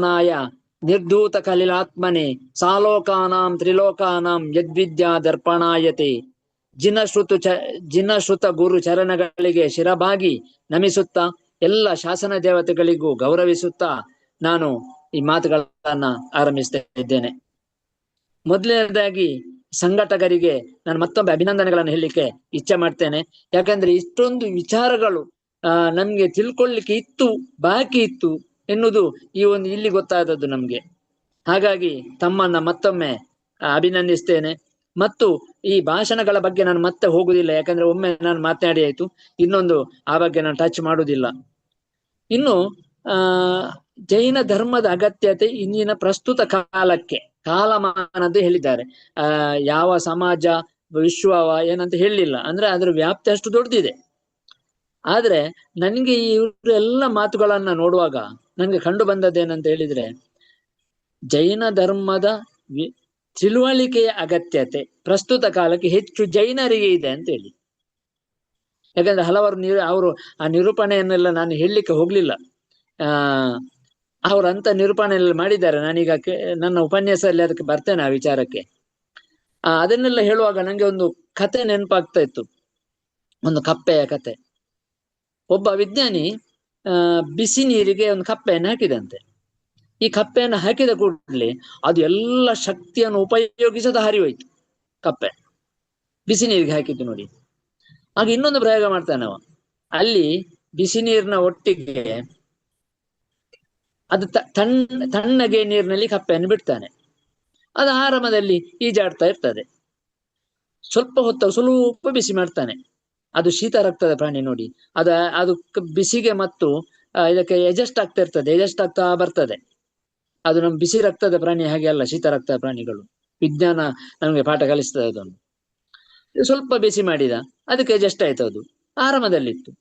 ನಾಯ ನಿರ್ಧೂತ ಕಲಿಲಾತ್ಮನೆ ಸಾಲೋಕಾನಾಂ ತ್ರಿಲೋಕಾನಾಂ ಯದ್ವಿದ್ಯಾ ದರ್ಪಣಾಯತೆ ಜಿನಶ್ರುತ ಗುರು ಚರಣಗಳಿಗೆ ಶಿರಬಾಗಿ ನಮಿಸುತ್ತಾ ಎಲ್ಲ ಶಾಸನ ದೇವತೆಗಳಿಗೂ ಗೌರವಿಸುತ್ತಾ ನಾನು ಈ ಮಾತುಗಳನ್ನ ಆರಂಭಿಸ್ತಾ ಇದ್ದೇನೆ. ಮೊದಲನೇದಾಗಿ ಸಂಘಟಕರಿಗೆ ನಾನು ಮತ್ತೊಮ್ಮೆ ಅಭಿನಂದನೆಗಳನ್ನು ಹೇಳಲಿಕ್ಕೆ ಇಚ್ಛೆ ಮಾಡ್ತೇನೆ. ಯಾಕಂದ್ರೆ ಇಷ್ಟೊಂದು ವಿಚಾರಗಳು ನಮ್ಗೆ ತಿಳ್ಕೊಳ್ಳಿಕ್ಕೆ ಬಾಕಿ ಇತ್ತು ಎನ್ನುವುದು ಇಲ್ಲಿ ಗೊತ್ತಾದದ್ದು ನಮ್ಗೆ. ಹಾಗಾಗಿ ತಮ್ಮನ್ನ ಮತ್ತೊಮ್ಮೆ ಅಭಿನಂದಿಸ್ತೇನೆ. ಮತ್ತು ಈ ಭಾಷಣಗಳ ಬಗ್ಗೆ ನಾನು ಮತ್ತೆ ಹೋಗುದಿಲ್ಲ, ಯಾಕಂದ್ರೆ ಒಮ್ಮೆ ನಾನು ಮಾತನಾಡಿ ಆಯ್ತು, ಇನ್ನೊಂದು ಆ ಬಗ್ಗೆ ನಾನು ಟಚ್ ಮಾಡುವುದಿಲ್ಲ. ಇನ್ನು ಜೈನ ಧರ್ಮದ ಅಗತ್ಯತೆ ಇಂದಿನ ಪ್ರಸ್ತುತ ಕಾಲಮಾನದ್ದು ಹೇಳಿದ್ದಾರೆ. ಯಾವ ಸಮಾಜ ವಿಶ್ವವ ಏನಂತ ಹೇಳಲಿಲ್ಲ, ಅಂದ್ರೆ ಅದ್ರ ವ್ಯಾಪ್ತಿ ಅಷ್ಟು ದೊಡ್ಡದಿದೆ. ಆದ್ರೆ ನನಗೆ ಇವರೆಲ್ಲ ಮಾತುಗಳನ್ನ ನೋಡುವಾಗ ನಂಗೆ ಕಂಡು ಬಂದದ್ದೇನಂತ ಹೇಳಿದ್ರೆ, ಜೈನ ಧರ್ಮದ ತಿಳುವಳಿಕೆಯ ಅಗತ್ಯತೆ ಪ್ರಸ್ತುತ ಕಾಲಕ್ಕೆ ಹೆಚ್ಚು ಜೈನರಿಗೆ ಇದೆ ಅಂತ ಹೇಳಿ. ಯಾಕಂದ್ರೆ ಹಲವಾರು ಅವರು ಆ ನಿರೂಪಣೆಯನ್ನೆಲ್ಲ ನಾನು ಹೇಳಲಿಕ್ಕೆ ಹೋಗ್ಲಿಲ್ಲ. ಅವರಂತ ನಿರೂಪಣೆಲ್ಲ ಮಾಡಿದ್ದಾರೆ. ನಾನೀಗ ನನ್ನ ಉಪನ್ಯಾಸದಲ್ಲಿ ಅದಕ್ಕೆ ಬರ್ತೇನೆ, ಆ ವಿಚಾರಕ್ಕೆ. ಅದನ್ನೆಲ್ಲ ಹೇಳುವಾಗ ನಂಗೆ ಒಂದು ಕತೆ ನೆನಪಾಗ್ತಾ ಇತ್ತು, ಒಂದು ಕಪ್ಪೆಯ ಕತೆ. ಒಬ್ಬ ವಿಜ್ಞಾನಿ ಬಿಸಿ ನೀರಿಗೆ ಒಂದು ಕಪ್ಪೆಯನ್ನು ಹಾಕಿದಂತೆ. ಈ ಕಪ್ಪೆಯನ್ನು ಹಾಕಿದ ಕೂಡಲೇ ಅದು ಎಲ್ಲ ಶಕ್ತಿಯನ್ನು ಉಪಯೋಗಿಸದ ಹರಿಯೋಯ್ತು ಕಪ್ಪೆ, ಬಿಸಿ ನೀರಿಗೆ ಹಾಕಿದ್ದು ನೋಡಿ. ಆಗ ಇನ್ನೊಂದು ಪ್ರಯೋಗ ಮಾಡ್ತಾನೆ ಅವ. ಅಲ್ಲಿ ಬಿಸಿ ನೀರಿನ ಒಟ್ಟಿಗೆ ಅದು ತಣ್ಣಗೆ ನೀರಿನಲ್ಲಿ ಕಪ್ಪೆಯನ್ನು ಬಿಡ್ತಾನೆ. ಅದು ಆರಾಮದಲ್ಲಿ ಈಜಾಡ್ತಾ ಇರ್ತದೆ. ಸ್ವಲ್ಪ ಬಿಸಿ ಮಾಡ್ತಾನೆ. ಅದು ಶೀತ ರಕ್ತದ ಪ್ರಾಣಿ ನೋಡಿ. ಅದು ಬಿಸಿಗೆ ಮತ್ತು ಇದಕ್ಕೆ ಎಜೆಸ್ಟ್ ಆಗ್ತಾ ಇರ್ತದೆ, ಎಜೆಸ್ಟ್ ಆಗ್ತಾ ಬರ್ತದೆ. ಅದು ನಮ್ಮ ಬಿಸಿ ರಕ್ತದ ಪ್ರಾಣಿ ಹಾಗೆ ಅಲ್ಲ, ಶೀತ ರಕ್ತದ ಪ್ರಾಣಿಗಳು. ವಿಜ್ಞಾನ ನಮಗೆ ಪಾಠ ಕಲಿಸ್ತದೆ ಅದನ್ನು. ಸ್ವಲ್ಪ ಬಿಸಿ ಮಾಡಿದ, ಅದಕ್ಕೆ ಎಜೆಸ್ಟ್ ಆಯ್ತು, ಅದು ಆರಾಮದಲ್ಲಿತ್ತು.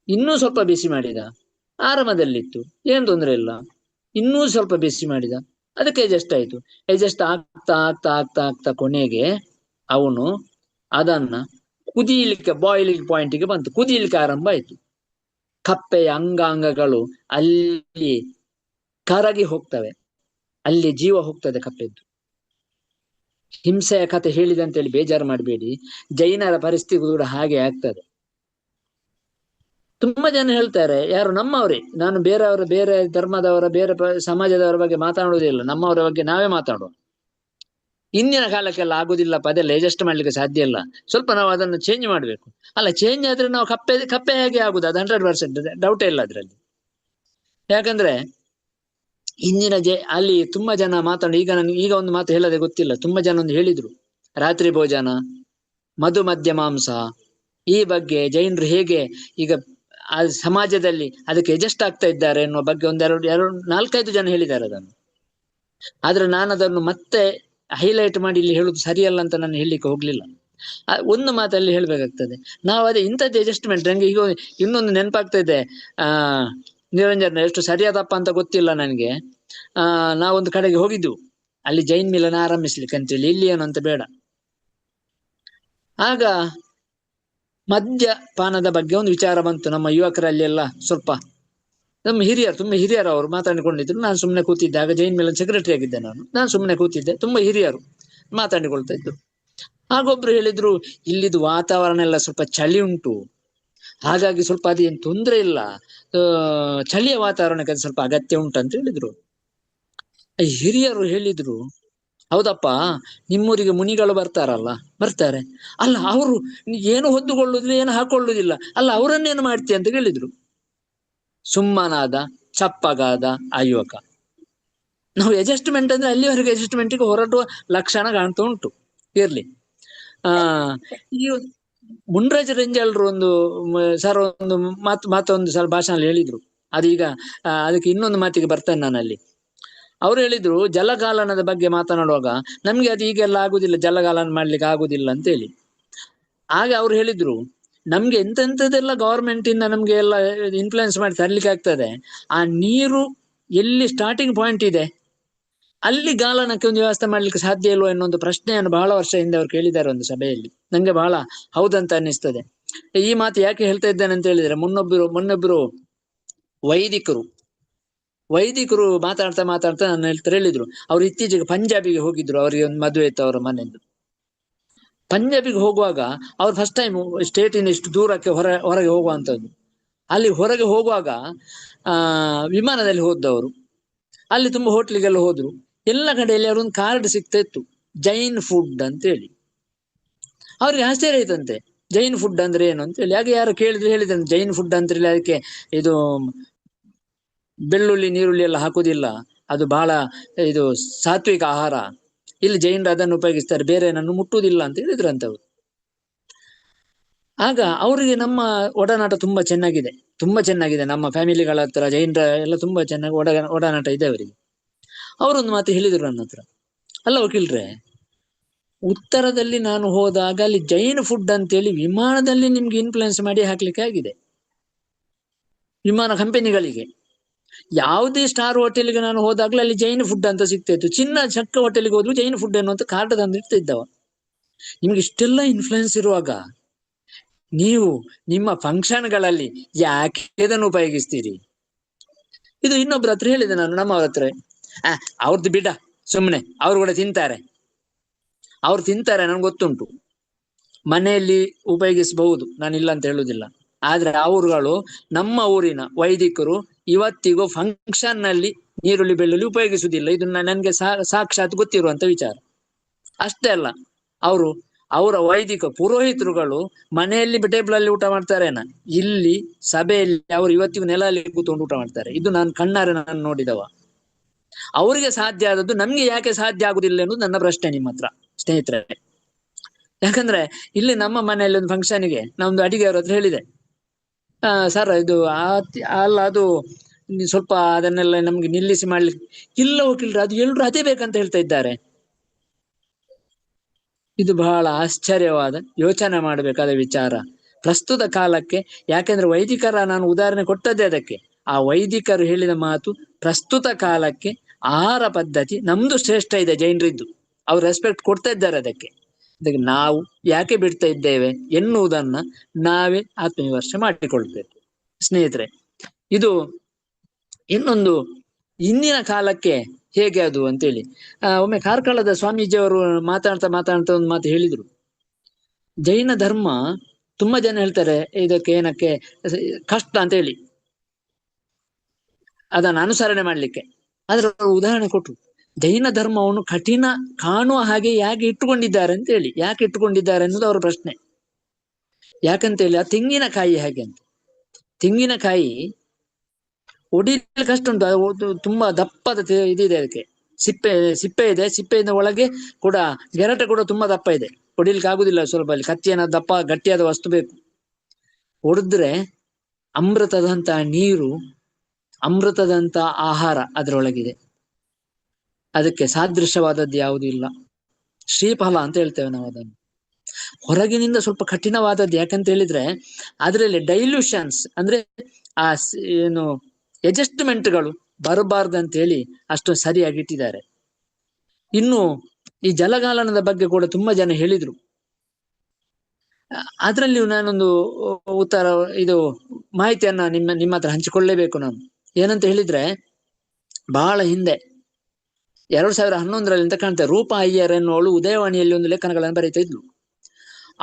ಇನ್ನೂ ಸ್ವಲ್ಪ ಬಿಸಿ ಮಾಡಿದ, ಆರಾಮದಲ್ಲಿತ್ತು, ಏನ್ ತೊಂದರೆ ಇಲ್ಲ. ಇನ್ನೂ ಸ್ವಲ್ಪ ಬಿಸಿ ಮಾಡಿದ, ಅದಕ್ಕೆ ಎಜೆಸ್ಟ್ ಆಯ್ತು. ಎಜೆಸ್ಟ್ ಆಗ್ತಾ ಆಗ್ತಾ ಆಗ್ತಾ ಆಗ್ತಾ ಕೊನೆಗೆ ಅವನು ಅದನ್ನ ಕುದಿಯಲಿಕ್ಕೆ, ಬಾಯ್ಲಿಂಗ್ ಪಾಯಿಂಟ್ಗೆ ಬಂತು, ಕುದಿಯಲಿಕ್ಕೆ ಆರಂಭ ಆಯ್ತು. ಕಪ್ಪೆಯ ಅಂಗಾಂಗಗಳು ಅಲ್ಲಿ ಕರಗಿ ಹೋಗ್ತವೆ, ಅಲ್ಲಿ ಜೀವ ಹೋಗ್ತದೆ ಕಪ್ಪೆದ್ದು. ಹಿಂಸೆಯ ಕಥೆ ಹೇಳಿದಂತೇಳಿ ಬೇಜಾರು ಮಾಡಬೇಡಿ, ಜೈನರ ಪರಿಸ್ಥಿತಿ ಕೂಡ ಹಾಗೆ ಆಗ್ತದೆ. ತುಂಬಾ ಜನ ಹೇಳ್ತಾರೆ, ಯಾರು ನಮ್ಮವರೇ, ನಾನು ಬೇರೆ ಧರ್ಮದವರ ಬೇರೆ ಸಮಾಜದವರ ಬಗ್ಗೆ ಮಾತಾಡುವುದಿಲ್ಲ, ನಮ್ಮವರ ಬಗ್ಗೆ ನಾವೇ ಮಾತಾಡುವ. ಇಂದಿನ ಕಾಲಕ್ಕೆಲ್ಲ ಆಗುದಿಲ್ಲಪ್ಪ, ಅದೆಲ್ಲ ಅಡ್ಜಸ್ಟ್ ಮಾಡ್ಲಿಕ್ಕೆ ಸಾಧ್ಯ ಇಲ್ಲ, ಸ್ವಲ್ಪ ನಾವು ಅದನ್ನು ಚೇಂಜ್ ಮಾಡ್ಬೇಕು. ಅಲ್ಲ, ಚೇಂಜ್ ಆದ್ರೆ ನಾವು ಕಪ್ಪೆ ಹೇಗೆ ಆಗುದು, ಅದು 100% ಡೌಟೇ ಇಲ್ಲ ಅದ್ರಲ್ಲಿ. ಯಾಕಂದ್ರೆ ಇಂದಿನ ಅಲ್ಲಿ ತುಂಬಾ ಜನ ಈಗ ಒಂದು ಮಾತು ಹೇಳದೆ ಗೊತ್ತಿಲ್ಲ, ತುಂಬಾ ಜನ ಒಂದು ಹೇಳಿದ್ರು, ರಾತ್ರಿ ಭೋಜನ, ಮಧು ಮಧ್ಯ ಮಾಂಸ, ಈ ಬಗ್ಗೆ ಜೈನರು ಹೇಗೆ ಈಗ ಆ ಸಮಾಜದಲ್ಲಿ ಅದಕ್ಕೆ ಅಡ್ಜಸ್ಟ್ ಆಗ್ತಾ ಇದ್ದಾರೆ ಎನ್ನುವ ಬಗ್ಗೆ ಒಂದೆರಡು 4-5 ಜನ ಹೇಳಿದ್ದಾರೆ ಅದನ್ನು. ಆದ್ರೆ ನಾನು ಅದನ್ನು ಮತ್ತೆ ಹೈಲೈಟ್ ಮಾಡಿ ಇಲ್ಲಿ ಹೇಳುದು ಸರಿಯಲ್ಲ ಅಂತ ನಾನು ಹೇಳಲಿಕ್ಕೆ ಹೋಗ್ಲಿಲ್ಲ. ಒಂದು ಮಾತಲ್ಲಿ ಹೇಳ್ಬೇಕಾಗ್ತದೆ, ನಾವು ಅದೇ ಇಂಥದ್ದು ಅಡ್ಜಸ್ಟ್ಮೆಂಟ್. ನಂಗೆ ಈಗ ಇನ್ನೊಂದು ನೆನಪಾಗ್ತಾ ಇದೆ, ನಿರಂಜನ ಎಷ್ಟು ಸರಿಯಾದಪ್ಪ ಅಂತ ಗೊತ್ತಿಲ್ಲ ನನಗೆ. ನಾವೊಂದು ಕಡೆಗೆ ಹೋಗಿದ್ದು, ಅಲ್ಲಿ ಜೈನ್ ಮಿಲನ ಆರಂಭಿಸ್ಲಿಕ್ಕೆ ಅಂತೇಳಿ, ಇಲ್ಲಿ ಏನು ಅಂತ ಬೇಡ. ಆಗ ಮದ್ಯಪಾನದ ಬಗ್ಗೆ ಒಂದು ವಿಚಾರ ಬಂತು. ನಮ್ಮ ಯುವಕರಲ್ಲಿ ಎಲ್ಲ ಸ್ವಲ್ಪ ನಮ್ಮ ಹಿರಿಯರು, ತುಂಬಾ ಹಿರಿಯರು ಅವರು ಮಾತಾಡಿಕೊಂಡಿದ್ರು. ನಾನು ಸುಮ್ಮನೆ ಕೂತಿದ್ದೆ, ಆಗ ಜೈನ್ ಮಿಲನ್ ಸೆಕ್ರೆಟರಿ ಆಗಿದ್ದೆ ನಾನು ಸುಮ್ಮನೆ ಕೂತಿದ್ದೆ. ತುಂಬಾ ಹಿರಿಯರು ಮಾತಾಡಿಕೊಳ್ತಾ ಇದ್ರು. ಹಾಗೊಬ್ರು ಹೇಳಿದ್ರು, ಇಲ್ಲಿದು ವಾತಾವರಣ ಎಲ್ಲ ಸ್ವಲ್ಪ ಚಳಿ ಉಂಟು, ಹಾಗಾಗಿ ಸ್ವಲ್ಪ ಅದೇನು ತೊಂದರೆ ಇಲ್ಲ, ಚಳಿಯ ವಾತಾವರಣಕ್ಕೆ ಅದು ಸ್ವಲ್ಪ ಅಗತ್ಯ ಉಂಟು ಅಂತ ಹೇಳಿದ್ರು. ಹಿರಿಯರು ಹೇಳಿದ್ರು, ಹೌದಪ್ಪ, ನಿಮ್ಮೂರಿಗೆ ಮುನಿಗಳು ಬರ್ತಾರೆ, ಅಲ್ಲ ಅವರು ಏನು ಹೊದ್ದುಕೊಳ್ಳುದಿಲ್ಲ, ಏನು ಹಾಕೊಳ್ಳುದಿಲ್ಲ, ಅಲ್ಲ ಅವರನ್ನೇನು ಮಾಡ್ತೀಯ ಅಂತ ಹೇಳಿದ್ರು. ಸುಮ್ಮನಾದ, ಚಪ್ಪಗಾದ ಆ ಯುವಕ. ನಾವು ಅಡ್ಜಸ್ಟ್ಮೆಂಟ್ ಅಂದ್ರೆ ಅಲ್ಲಿವರೆಗೆ ಅಡ್ಜಸ್ಟ್ಮೆಂಟ್ಗೆ ಹೊರಟುವ ಲಕ್ಷಣ ಕಾಣ್ತಾ ಉಂಟು. ಇರ್ಲಿ. ಈ ಮುನ್ರಾಜ ರೆಂಜಾಳ್ರು ಒಂದು ಸರ್ ಒಂದು ಮಾತೊಂದು ಸಲ ಭಾಷಣ ಹೇಳಿದ್ರು. ಅದೀಗ ಅದಕ್ಕೆ ಇನ್ನೊಂದು ಮಾತಿಗೆ ಬರ್ತೇನೆ ನಾನು ಅಲ್ಲಿ. ಅವ್ರು ಹೇಳಿದ್ರು, ಜಲಗಾಲನದ ಬಗ್ಗೆ ಮಾತನಾಡುವಾಗ ನಮ್ಗೆ ಅದು ಈಗೆಲ್ಲ ಆಗುದಿಲ್ಲ, ಜಲಗಾಲನ ಮಾಡ್ಲಿಕ್ಕೆ ಆಗುದಿಲ್ಲ ಅಂತ ಹೇಳಿ. ಆಗ ಅವ್ರು ಹೇಳಿದ್ರು, ನಮ್ಗೆ ಎಂತೆಂಥದ್ದೆಲ್ಲ ಗವರ್ಮೆಂಟ್ ಇಂದ ನಮ್ಗೆ ಎಲ್ಲ ಇನ್ಫ್ಲುಯೆನ್ಸ್ ಮಾಡಿ ತರ್ಲಿಕ್ಕೆ ಆಗ್ತದೆ, ಆ ನೀರು ಎಲ್ಲಿ ಸ್ಟಾರ್ಟಿಂಗ್ ಪಾಯಿಂಟ್ ಇದೆ ಅಲ್ಲಿ ಗಾಲನಕ್ಕೆ ಒಂದು ವ್ಯವಸ್ಥೆ ಮಾಡ್ಲಿಕ್ಕೆ ಸಾಧ್ಯ ಇಲ್ವೋ ಎನ್ನುವ ಒಂದು ಪ್ರಶ್ನೆಯನ್ನು ಬಹಳ ವರ್ಷ ಹಿಂದೆ ಅವ್ರು ಕೇಳಿದ್ದಾರೆ ಒಂದು ಸಭೆಯಲ್ಲಿ. ನಂಗೆ ಬಹಳ ಹೌದಂತ ಅನ್ನಿಸ್ತದೆ. ಈ ಮಾತು ಯಾಕೆ ಹೇಳ್ತಾ ಇದ್ದೇನೆ ಅಂತ ಹೇಳಿದ್ರೆ, ಮೊನ್ನೊಬ್ಬರು ವೈದಿಕರು ವೈದಿಕರು ಮಾತಾಡ್ತಾ ಮಾತಾಡ್ತಾ ನನ್ನ ಹೇಳ್ತಾರೆ ಹೇಳಿದ್ರು, ಅವ್ರು ಇತ್ತೀಚೆಗೆ ಪಂಜಾಬಿಗೆ ಹೋಗಿದ್ರು, ಅವರಿಗೆ ಒಂದು ಮದುವೆ ಇತ್ತು ಅವರ ಮನೆಯದ್ದು. ಪಂಜಾಬಿಗೆ ಹೋಗುವಾಗ ಅವ್ರು ಫಸ್ಟ್ ಟೈಮ್ ಸ್ಟೇಟಿನ ಇಷ್ಟು ದೂರಕ್ಕೆ ಹೊರಗೆ ಹೋಗುವಂಥದ್ದು. ಅಲ್ಲಿ ಹೊರಗೆ ಹೋಗುವಾಗ ವಿಮಾನದಲ್ಲಿ ಹೋದವರು, ಅಲ್ಲಿ ತುಂಬಾ ಹೋಟ್ಲಿಗೆಲ್ಲ ಹೋದ್ರು. ಎಲ್ಲ ಕಡೆಯಲ್ಲಿ ಅವ್ರೊಂದು ಕಾರ್ಡ್ ಸಿಗ್ತಾ ಇತ್ತು, ಜೈನ್ ಫುಡ್ ಅಂತ ಹೇಳಿ. ಅವ್ರಿಗೆ ಆಶ್ಚರ್ಯ ಆಯ್ತಂತೆ, ಜೈನ್ ಫುಡ್ ಅಂದ್ರೆ ಏನು ಅಂತ ಹೇಳಿ. ಹಾಗೆ ಯಾರು ಕೇಳಿದ್ರೆ ಹೇಳಿದಂತೆ, ಜೈನ್ ಫುಡ್ ಅಂತ ಹೇಳಿ ಅದಕ್ಕೆ ಇದು ಬೆಳ್ಳುಳ್ಳಿ ನೀರುಳ್ಳಿ ಎಲ್ಲ ಹಾಕುದಿಲ್ಲ, ಅದು ಬಹಳ ಇದು ಸಾತ್ವಿಕ ಆಹಾರ, ಇಲ್ಲಿ ಜೈನರು ಅದನ್ನು ಉಪಯೋಗಿಸ್ತಾರೆ, ಬೇರೆ ಏನನ್ನು ಮುಟ್ಟುವುದಿಲ್ಲ ಅಂತ ಹೇಳಿದ್ರಂತೆ ಅವರು. ಆಗ ಅವರಿಗೆ ನಮ್ಮ ಒಡನಾಟ ತುಂಬಾ ಚೆನ್ನಾಗಿದೆ, ತುಂಬಾ ಚೆನ್ನಾಗಿದೆ. ನಮ್ಮ ಫ್ಯಾಮಿಲಿಗಳ ಹತ್ರ ಜೈನರ ಎಲ್ಲ ತುಂಬಾ ಚೆನ್ನಾಗಿ ಒಡನಾಟ ಇದೆ ಅವರಿಗೆ. ಅವರೊಂದು ಮಾತು ಹೇಳಿದ್ರು ನನ್ನ ಹತ್ರ, ಅಲ್ಲ ವಕೀಲ್ರೆ, ಉತ್ತರದಲ್ಲಿ ನಾನು ಹೋದಾಗ ಅಲ್ಲಿ ಜೈನ್ ಫುಡ್ ಅಂತೇಳಿ ವಿಮಾನದಲ್ಲಿ ನಿಮ್ಗೆ ಇನ್ಫ್ಲುಯೆನ್ಸ್ ಮಾಡಿ ಹಾಕ್ಲಿಕ್ಕೆ ಆಗಿದೆ, ವಿಮಾನ ಕಂಪನಿಗಳಿಗೆ. ಯಾವುದೇ ಸ್ಟಾರ್ ಹೋಟೆಲ್ಗೆ ನಾನು ಹೋದಾಗ್ಲೂ ಅಲ್ಲಿ ಜೈನ್ ಫುಡ್ ಅಂತ ಸಿಗ್ತಾ ಇತ್ತು. ಚಿನ್ನ ಚಕ್ಕ ಹೋಟೆಲ್ಗೆ ಹೋದ್ರು ಜೈನ್ ಫುಡ್ ಅನ್ನುವಂತ ಕಾರ್ಡ್ ತಂದಿರ್ತಿದ್ದವ. ನಿಮ್ಗೆ ಇಷ್ಟೆಲ್ಲ ಇನ್ಫ್ಲುಯೆನ್ಸ್ ಇರುವಾಗ ನೀವು ನಿಮ್ಮ ಫಂಕ್ಷನ್ಗಳಲ್ಲಿ ಯಾಕೆ ಇದನ್ನು ಉಪಯೋಗಿಸ್ತೀರಿ? ಇದು ಇನ್ನೊಬ್ರ ಹತ್ರ ಹೇಳಿದೆ ನಾನು, ನಮ್ಮವ್ರ ಹತ್ರ. ಅವ್ರದ್ದು ಬಿಡ, ಸುಮ್ಮನೆ ಅವ್ರು ಕೂಡ ತಿಂತಾರೆ, ಅವ್ರು ತಿಂತಾರೆ, ನನ್ಗೆ ಗೊತ್ತುಂಟು, ಮನೆಯಲ್ಲಿ ಉಪಯೋಗಿಸಬಹುದು, ನಾನು ಇಲ್ಲ ಅಂತ ಹೇಳುದಿಲ್ಲ. ಆದ್ರೆ ಅವರುಗಳು ನಮ್ಮ ಊರಿನ ವೈದಿಕರು ಇವತ್ತಿಗೂ ಫಂಕ್ಷನ್ ನಲ್ಲಿ ನೀರುಳ್ಳಿ ಬೆಳ್ಳುಳ್ಳಿ ಉಪಯೋಗಿಸುವುದಿಲ್ಲ. ಇದು ನನ್ಗೆ ಸಾಕ್ಷಾತ್ ಗೊತ್ತಿರುವಂತ ವಿಚಾರ. ಅಷ್ಟೇ ಅಲ್ಲ, ಅವರ ವೈದಿಕ ಪುರೋಹಿತರುಗಳು ಮನೆಯಲ್ಲಿ ಟೇಬಲ್ ಅಲ್ಲಿ ಊಟ ಮಾಡ್ತಾರೇನ, ಇಲ್ಲಿ ಸಭೆಯಲ್ಲಿ ಅವರು ಇವತ್ತಿಗೂ ನೆಲಲ್ಲಿ ಕೂತ್ಕೊಂಡು ಊಟ ಮಾಡ್ತಾರೆ. ಇದು ನಾನು ಕಣ್ಣಾರೆ ನಾನು ನೋಡಿದವ. ಅವರಿಗೆ ಸಾಧ್ಯ ಆದದ್ದು ನಮ್ಗೆ ಯಾಕೆ ಸಾಧ್ಯ ಆಗುದಿಲ್ಲ ಅನ್ನೋದು ನನ್ನ ಪ್ರಶ್ನೆ ನಿಮ್ಮ ಹತ್ರ ಸ್ನೇಹಿತರೆ. ಯಾಕಂದ್ರೆ ಇಲ್ಲಿ ನಮ್ಮ ಮನೆಯಲ್ಲಿ ಒಂದು ಫಂಕ್ಷನ್ಗೆ ನಾವೊಂದು ಅಡಿಗೆಯವ್ರ ಹತ್ರ ಹೇಳಿದೆ, ಸರ್ ಇದು ಅಲ್ಲ ಅದು ಸ್ವಲ್ಪ ಅದನ್ನೆಲ್ಲ ನಮ್ಗೆ ನಿಲ್ಲಿಸಿ ಮಾಡ್ಲಿಕ್ಕೆ. ಇಲ್ಲ ಹೋಗಿಲ್ರಿ, ಅದು ಎಲ್ರು ಅದೇ ಬೇಕಂತ ಹೇಳ್ತಾ ಇದ್ದಾರೆ. ಇದು ಬಹಳ ಆಶ್ಚರ್ಯವಾದ, ಯೋಚನೆ ಮಾಡಬೇಕಾದ ವಿಚಾರ ಪ್ರಸ್ತುತ ಕಾಲಕ್ಕೆ. ಯಾಕೆಂದ್ರೆ ವೈದಿಕರ ನಾನು ಉದಾಹರಣೆ ಕೊಟ್ಟದ್ದೇ ಅದಕ್ಕೆ. ಆ ವೈದಿಕರು ಹೇಳಿದ ಮಾತು ಪ್ರಸ್ತುತ ಕಾಲಕ್ಕೆ ಆಹಾರ ಪದ್ಧತಿ ನಮ್ದು ಶ್ರೇಷ್ಠ ಇದೆ ಜೈನರಿದ್ದು, ಅವ್ರು ರೆಸ್ಪೆಕ್ಟ್ ಕೊಡ್ತಾ ಇದ್ದಾರೆ ಅದಕ್ಕೆ ನಾವು ಯಾಕೆ ಬಿಡ್ತಾ ಇದ್ದೇವೆ ಎನ್ನುವುದನ್ನ ನಾವೇ ಆತ್ಮವಿಮರ್ಶೆ ಮಾಡಿಕೊಳ್ಬೇಕು ಸ್ನೇಹಿತರೆ. ಇದು ಇನ್ನೊಂದು ಇಂದಿನ ಕಾಲಕ್ಕೆ ಹೇಗೆ ಅದು ಅಂತೇಳಿ ಒಮ್ಮೆ ಕಾರ್ಕಳದ ಸ್ವಾಮೀಜಿಯವರು ಮಾತಾಡ್ತಾ ಒಂದು ಮಾತು ಹೇಳಿದ್ರು. ಜೈನ ಧರ್ಮ ತುಂಬಾ ಜನ ಹೇಳ್ತಾರೆ ಇದಕ್ಕೆ ಏನಕ್ಕೆ ಕಷ್ಟ ಅಂತ ಹೇಳಿ ಅದನ್ನು ಅನುಸರಣೆ ಮಾಡ್ಲಿಕ್ಕೆ. ಆದ್ರೆ ಅವರು ಉದಾಹರಣೆ ಕೊಟ್ರು, ಜೈನ ಧರ್ಮವನ್ನು ಕಠಿಣ ಕಾಣುವ ಹಾಗೆ ಯಾಕೆ ಇಟ್ಟುಕೊಂಡಿದ್ದಾರೆ ಅಂತ ಹೇಳಿ. ಯಾಕೆ ಇಟ್ಟುಕೊಂಡಿದ್ದಾರೆ ಅನ್ನೋದು ಅವರ ಪ್ರಶ್ನೆ. ಯಾಕಂತ ಹೇಳಿ ಆ ತೆಂಗಿನಕಾಯಿ ಹಾಗೆ ಅಂತ, ತೆಂಗಿನಕಾಯಿ ಒಡಿಲಿಕ್ಕೆ ಕಷ್ಟ ಉಂಟು, ತುಂಬಾ ದಪ್ಪದ ಇದಿದೆ ಅದಕ್ಕೆ, ಸಿಪ್ಪೆ ಇದೆ, ಸಿಪ್ಪೆಯಿಂದ ಒಳಗೆ ಕೂಡ ಗೆರಟೆ ಕೂಡ ತುಂಬಾ ದಪ್ಪ ಇದೆ, ಒಡಿಲಿಕ್ಕೆ ಆಗುದಿಲ್ಲ. ಸ್ವಲ್ಪ ಅಲ್ಲಿ ಕತ್ತಿಯನ್ನ ದಪ್ಪ ಗಟ್ಟಿಯಾದ ವಸ್ತು ಬೇಕು. ಒಡೆದ್ರೆ ಅಮೃತದಂತ ನೀರು, ಅಮೃತದಂತ ಆಹಾರ ಅದರೊಳಗಿದೆ, ಅದಕ್ಕೆ ಸಾದೃಶ್ಯವಾದದ್ದು ಯಾವುದೂ ಇಲ್ಲ. ಶ್ರೀಫಲ ಅಂತ ಹೇಳ್ತೇವೆ ನಾವು ಅದನ್ನು. ಹೊರಗಿನಿಂದ ಸ್ವಲ್ಪ ಕಠಿಣವಾದದ್ದು ಯಾಕಂತ ಹೇಳಿದ್ರೆ ಅದರಲ್ಲಿ ಡೈಲ್ಯೂಷನ್ಸ್ ಅಂದ್ರೆ ಆ ಏನು ಅಡ್ಜಸ್ಟ್ಮೆಂಟ್ಗಳು ಬರಬಾರ್ದಂತ ಹೇಳಿ ಅಷ್ಟು ಸರಿಯಾಗಿ ಇಟ್ಟಿದ್ದಾರೆ. ಇನ್ನು ಈ ಜಲಗಾಲನದ ಬಗ್ಗೆ ಕೂಡ ತುಂಬಾ ಜನ ಹೇಳಿದ್ರು. ಅದರಲ್ಲಿ ನಾನೊಂದು ಇದು ಮಾಹಿತಿಯನ್ನ ನಿಮ್ಮ ಹತ್ರ ಹಂಚಿಕೊಳ್ಳೇಬೇಕು ನಾನು. ಏನಂತ ಹೇಳಿದ್ರೆ, ಬಹಳ ಹಿಂದೆ 2011ರಲ್ಲಿ ಅಂತ ಕಾಣ್ತೇವೆ, ರೂಪಾ ಅಯ್ಯರ್ ಎನ್ನುವಳು ಉದಯವಾಣಿಯಲ್ಲಿ ಒಂದು ಲೇಖನಗಳನ್ನು ಬರೀತಾ ಇದ್ಲು.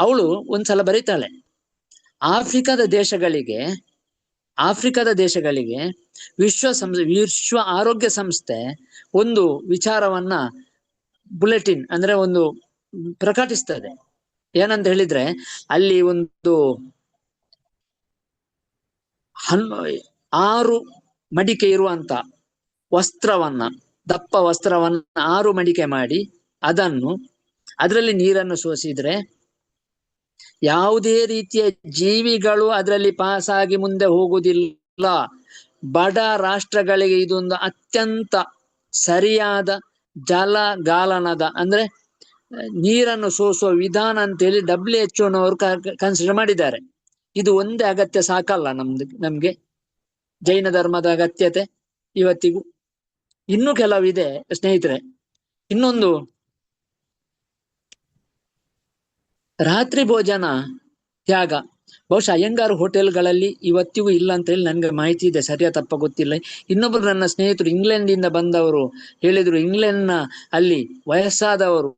ಅವಳು ಒಂದ್ಸಲ ಬರೀತಾಳೆ, ಆಫ್ರಿಕಾದ ದೇಶಗಳಿಗೆ ವಿಶ್ವ ಆರೋಗ್ಯ ಸಂಸ್ಥೆ ಒಂದು ವಿಚಾರವನ್ನ ಬುಲೆಟಿನ್ ಅಂದ್ರೆ ಒಂದು ಪ್ರಕಟಿಸ್ತದೆ. ಏನಂತ ಹೇಳಿದ್ರೆ, ಅಲ್ಲಿ ಒಂದು 6 ಮಡಿಕೆ ಇರುವಂತ ವಸ್ತ್ರವನ್ನ, ದಪ್ಪ ವಸ್ತ್ರವನ್ನ 6 ಮಡಿಕೆ ಮಾಡಿ ಅದರಲ್ಲಿ ನೀರನ್ನು ಸೋಸಿದ್ರೆ ಯಾವುದೇ ರೀತಿಯ ಜೀವಿಗಳು ಅದರಲ್ಲಿ ಪಾಸಾಗಿ ಮುಂದೆ ಹೋಗುವುದಿಲ್ಲ. ಬಡ ರಾಷ್ಟ್ರಗಳಿಗೆ ಇದೊಂದು ಅತ್ಯಂತ ಸರಿಯಾದ ಜಲಗಾಲನದ ಅಂದ್ರೆ ನೀರನ್ನು ಸೋಸುವ ವಿಧಾನ ಅಂತೇಳಿ WHO ನವರು ಕನ್ಸಿಡರ್ ಮಾಡಿದ್ದಾರೆ. ಇದು ಒಂದೇ ಅಗತ್ಯ ಸಾಕಲ್ಲ ನಮ್ಗೆ ಜೈನ ಧರ್ಮದ ಅಗತ್ಯತೆ ಇವತ್ತಿಗೂ ಇನ್ನೂ ಕೆಲವಿದೆ ಸ್ನೇಹಿತರೆ. ಇನ್ನೊಂದು, ರಾತ್ರಿ ಭೋಜನ ತ್ಯಾಗ ಬಹುಶಃ ಅಯ್ಯಂಗಾರ್ ಹೋಟೆಲ್ಗಳಲ್ಲಿ ಇವತ್ತಿಗೂ ಇಲ್ಲ ಅಂತ ಹೇಳಿ ನನ್ಗೆ ಮಾಹಿತಿ ಇದೆ, ಸರಿಯಾ ತಪ್ಪ ಗೊತ್ತಿಲ್ಲ. ಇನ್ನೊಬ್ರು ನನ್ನ ಸ್ನೇಹಿತರು ಇಂಗ್ಲೆಂಡ್ ಇಂದ ಬಂದವರು ಹೇಳಿದ್ರು, ಇಂಗ್ಲೆಂಡ್ನ ಅಲ್ಲಿ ವಯಸ್ಸಾದವರು